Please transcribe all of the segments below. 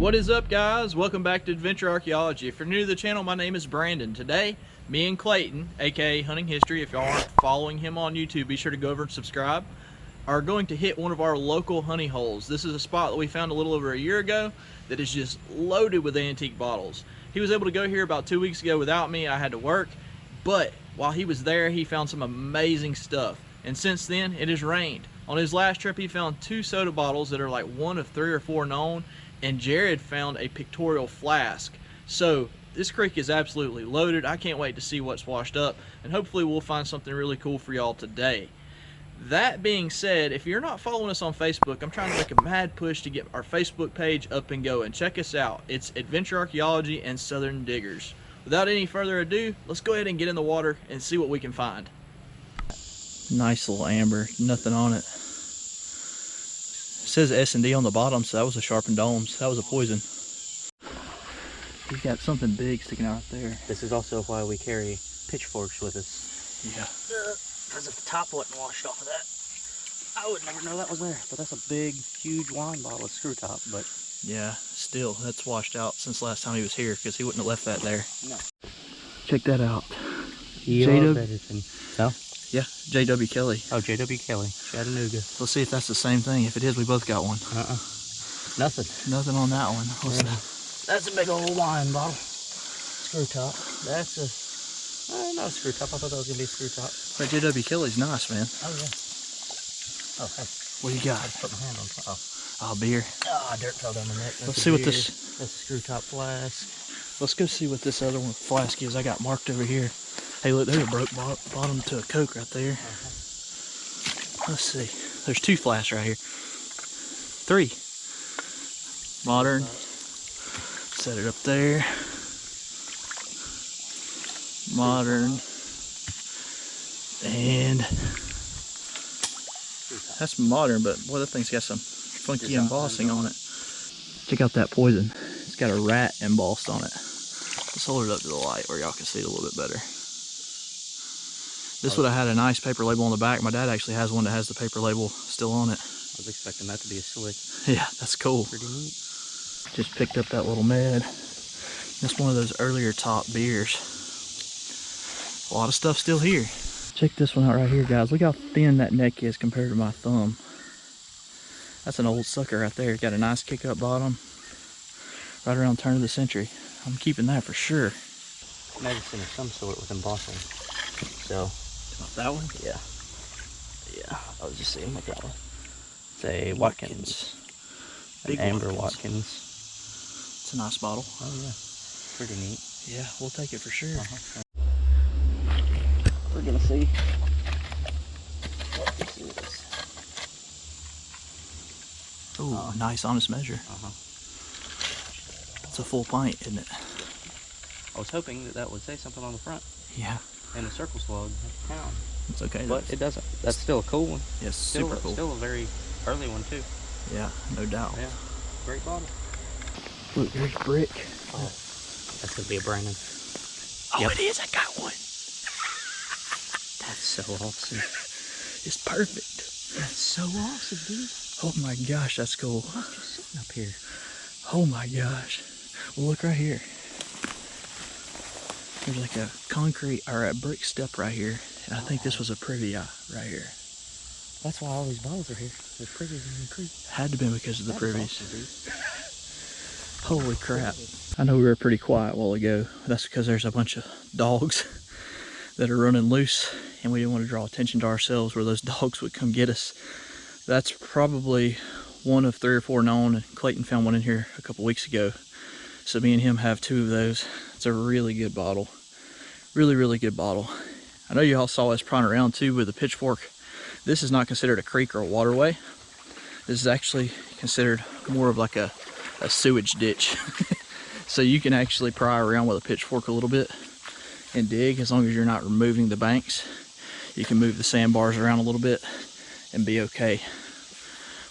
What is up, guys? Welcome back to Adventure Archaeology. If you're new to the channel, my name is Brandon. Today, me and Clayton, aka Hunting History, if y'all aren't following him on YouTube, be sure to go over and subscribe, are going to hit one of our local honey holes. This is a spot that we found a little over a year ago that is just loaded with antique bottles. He was able to go here about 2 weeks ago without me. I had to work, but while he was there, he found some amazing stuff. And since then, it has rained. On his last trip, he found 2 soda bottles that are like one of 3 or 4 known, and Jared found a pictorial flask. So this creek is absolutely loaded. I can't wait to see what's washed up, and hopefully we'll find something really cool for y'all today. That being said, if you're not following us on Facebook, I'm trying to make a mad push to get our Facebook page up and going. Check us out. It's Adventure Archaeology and Southern Diggers. Without any further ado, let's go ahead and get in the water and see what we can find. Nice little amber, nothing on it. It says S&D on the bottom, so that was a sharpened domes. That was a poison. He's got something big sticking out right there. This is also why we carry pitchforks with us. Yeah. Because if the top wasn't washed off of that, I would never know that was there. But that's a big, huge wine bottle of screw top. But yeah, still, that's washed out since last time he was here, because he wouldn't have left that there. No. Check that out. JW. No? Yeah, J.W. Kelly. Oh, J.W. Kelly, Chattanooga. Let's see if that's the same thing. If it is, we both got one. Nothing. Nothing on that one. That's a big old wine bottle. Screw top. That's a... not a screw top. I thought that was going to be a screw top. But J.W. Kelly's nice, man. Oh, yeah. Oh, hey. What do you got? I just put my hand on top. Oh, beer. Ah, dirt fell down my neck. Let's see what this... That's a screw top flask. Let's go see what this other one flask is. I got marked over here. Hey, look, there's a broke bottom to a Coke right there. Let's see. There's 2 flasks right here. 3. Modern. Set it up there. Modern. And that's modern, but boy, that thing's got some funky embossing on it. Check out that poison. It's got a rat embossed on it. Let's hold it up to the light where y'all can see it a little bit better. This would have had a nice paper label on the back. My dad actually has one that has the paper label still on it. I was expecting that to be a slick. Yeah, that's cool. Pretty neat. Just picked up that little med. That's one of those earlier top beers. A lot of stuff still here. Check this one out right here, guys. Look how thin that neck is compared to my thumb. That's an old sucker right there. Got a nice kick up bottom. Right around turn of the century. I'm keeping that for sure. Medicine of some sort with embossing. So. That one? Yeah. Yeah, I was just seeing like that one. It's a Watkins. Big Amber Watkins. It's a nice bottle. Oh yeah, pretty neat. Yeah, we'll take it for sure. We're gonna see. Let's see this. Oh, nice honest measure. It's a full pint, isn't it? I was hoping that that would say something on the front. Yeah. And a circle slug, pound. It's okay. But it doesn't. That's still a cool one. Yes, super cool. Still a very early one too. Yeah, no doubt. Yeah, great bottle. Look, there's brick. Oh, that's gonna be a Brandon. Oh, yep. It is. I got one. That's so awesome. It's perfect. That's so awesome, dude. Oh my gosh, that's cool. What's just sitting up here? Oh my gosh. Well, look right here. There's like a concrete or a brick step right here, and I think this was a privy right here. That's why all these bottles are here. There's privies in the creek. Had to be because of the privies. Awesome, Holy crap. I know we were pretty quiet a while ago. That's because there's a bunch of dogs that are running loose, and we didn't want to draw attention to ourselves where those dogs would come get us. That's probably one of 3 or 4 known, and Clayton found one in here a couple weeks ago. So me and him have 2 of those. It's a really good bottle. Really, really good bottle. I know you all saw us prying around too with a pitchfork. This is not considered a creek or a waterway. This is actually considered more of like a sewage ditch. So you can actually pry around with a pitchfork a little bit and dig, as long as you're not removing the banks. You can move the sandbars around a little bit and be okay.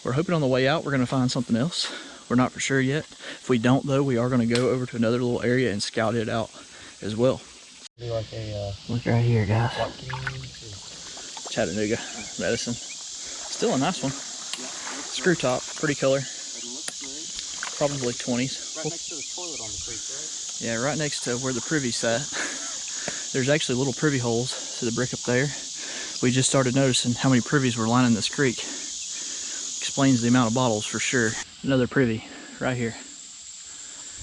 We're hoping on the way out we're going to find something else. We're not for sure yet. If we don't though, we are going to go over to another little area and scout it out as well. Like a, look right here, guys. Watkins. Chattanooga medicine. Still a nice one. Screw top, pretty color. Probably 20s. Right next to the toilet on the creek, right? Yeah, right next to where the privy sat. There's actually little privy holes to the brick up there. We just started noticing how many privies were lining this creek. Explains the amount of bottles for sure. Another privy right here.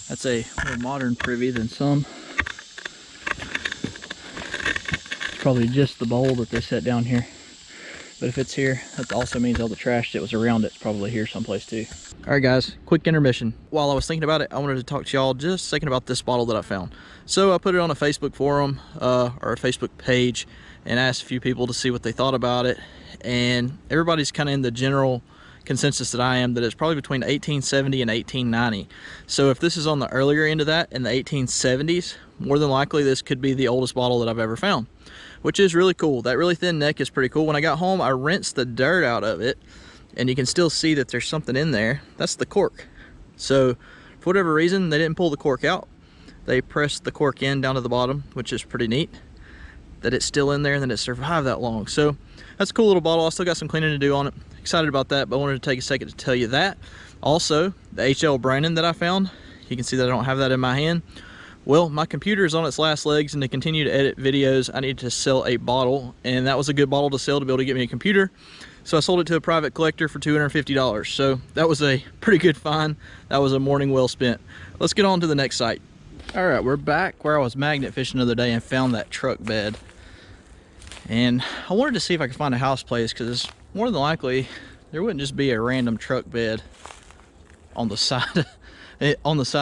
That's a more modern privy than some. It's probably just the bowl that they set down here. But if it's here, that also means all the trash that was around it's probably here someplace too. All right guys, quick intermission. While I was thinking about it, I wanted to talk to y'all just a second about this bottle that I found. So I put it on a Facebook forum or a Facebook page and asked a few people to see what they thought about it. And everybody's kind of in the general consensus that I am that it's probably between 1870 and 1890. So if this is on the earlier end of that in the 1870s, more than likely this could be the oldest bottle that I've ever found, which is really cool. That really thin neck is pretty cool. When I got home, I rinsed the dirt out of it and you can still see that there's something in there. That's the cork. So for whatever reason, they didn't pull the cork out. They pressed the cork in down to the bottom, which is pretty neat that it's still in there and that it survived that long. So that's a cool little bottle. I still got some cleaning to do on it. Excited about that, but I wanted to take a second to tell you that. Also, the HL Brandon that I found, you can see that I don't have that in my hand. Well, my computer is on its last legs, and to continue to edit videos, I need to sell a bottle, and that was a good bottle to sell to be able to get me a computer. So I sold it to a private collector for $250. So that was a pretty good find. That was a morning well spent. Let's get on to the next site. All right, we're back where I was magnet fishing the other day and found that truck bed. And I wanted to see if I could find a house place, because more than likely there wouldn't just be a random truck bed on the side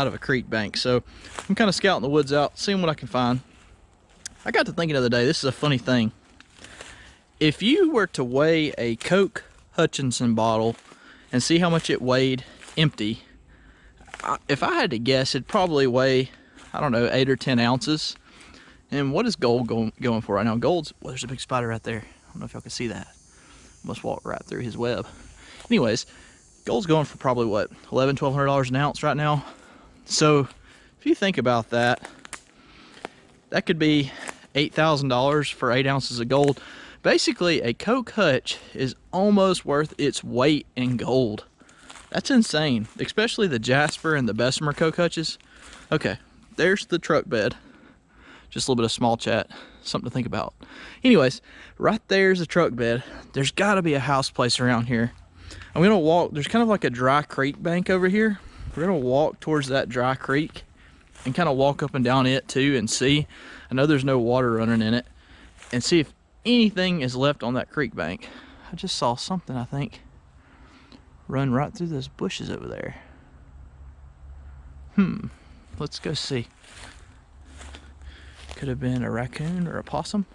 of a creek bank. So I'm kind of scouting the woods out, seeing what I can find. I got to thinking the other day, this is a funny thing. If you were to weigh a Coke Hutchinson bottle and see how much it weighed empty, if I had to guess, it'd probably weigh, I don't know, 8 or 10 ounces. And what is gold going for right now? Gold's, well, there's a big spider right there. I don't know if y'all can see that. Must walk right through his web. Anyways, gold's going for probably what, $1,100, $1,200 an ounce right now. So if you think about that, that could be $8,000 for 8 ounces of gold. Basically, a Coke Hutch is almost worth its weight in gold. That's insane, especially the Jasper and the Bessemer Coke Hutches. Okay, there's the truck bed. Just a little bit of small chat, something to think about. Anyways, right there's a truck bed. There's gotta be a house place around here. I'm gonna walk, there's kind of like a dry creek bank over here. We're gonna walk towards that dry creek and kind of walk up and down it too and see. I know there's no water running in it, and see if anything is left on that creek bank. I just saw something, I think, run right through those bushes over there. Let's go see. Could have been a raccoon or a possum.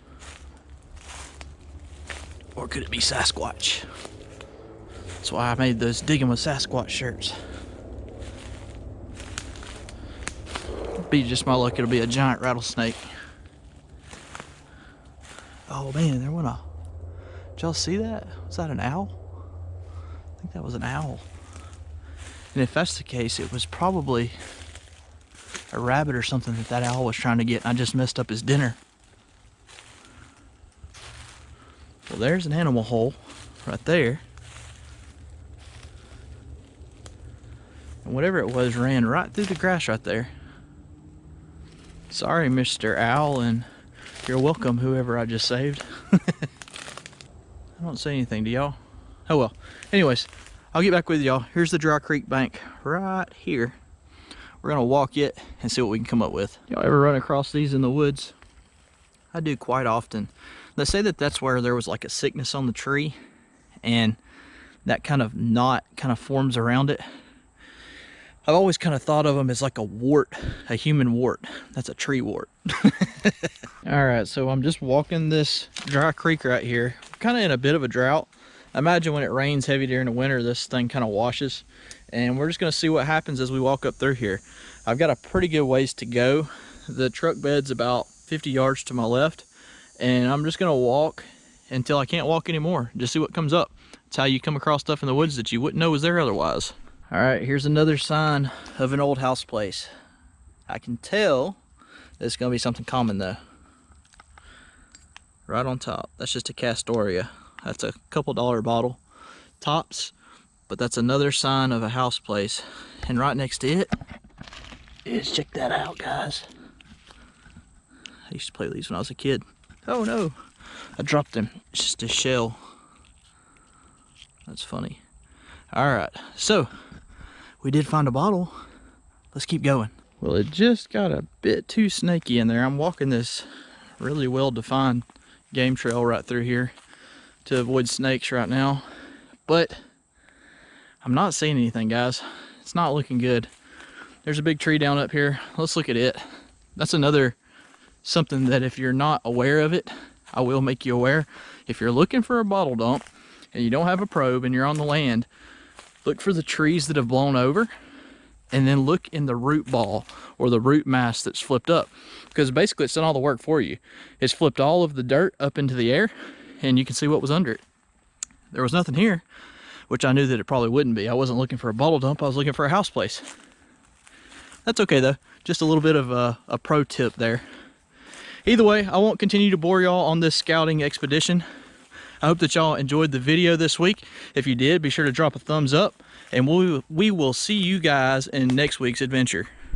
Or could it be Sasquatch? That's why I made those Digging with Sasquatch shirts. Be just my luck, it'll be a giant rattlesnake. Oh man, there went a... Did y'all see that? Was that an owl? I think that was an owl. And if that's the case, it was probably a rabbit or something that owl was trying to get, and I just messed up his dinner. Well, there's an animal hole right there. And whatever it was ran right through the grass right there. Sorry, Mr. Owl, and you're welcome, whoever I just saved. I don't say anything to y'all. Oh well. Anyways, I'll get back with y'all. Here's the dry creek bank right here. We're gonna walk it and see what we can come up with. Y'all ever run across these in the woods? I do quite often. They say that that's where there was like a sickness on the tree, and that kind of knot kind of forms around it. I've always kind of thought of them as like a wart, a human wart. That's a tree wart. All right, so I'm just walking this dry creek right here. Kind of in a bit of a drought. I imagine when it rains heavy during the winter, this thing kind of washes. And we're just gonna see what happens as we walk up through here. I've got a pretty good ways to go. The truck bed's about 50 yards to my left. And I'm just gonna walk until I can't walk anymore. Just see what comes up. It's how you come across stuff in the woods that you wouldn't know was there otherwise. All right, here's another sign of an old house place. I can tell it's gonna be something common though. Right on top, that's just a Castoria. That's a couple $1 bottle, tops, but that's another sign of a house place. And right next to it, is, check that out, guys. I used to play these when I was a kid. Oh no, I dropped them. It's just a shell. That's funny. All right, so we did find a bottle. Let's keep going. Well, it just got a bit too snaky in there. I'm walking this really well-defined game trail right through here to avoid snakes right now, but I'm not seeing anything, guys. It's not looking good. There's a big tree down up here. Let's look at it. That's another something that if you're not aware of it, I will make you aware. If you're looking for a bottle dump and you don't have a probe and you're on the land, look for the trees that have blown over, and then look in the root ball or the root mass that's flipped up, because basically it's done all the work for you. It's flipped all of the dirt up into the air, and you can see what was under it. There was nothing here, which I knew that it probably wouldn't be. I wasn't looking for a bottle dump, I was looking for a house place. That's okay though, just a little bit of a pro tip there. Either way, I won't continue to bore y'all on this scouting expedition. I hope that y'all enjoyed the video this week. If you did, be sure to drop a thumbs up, and we will see you guys in next week's adventure.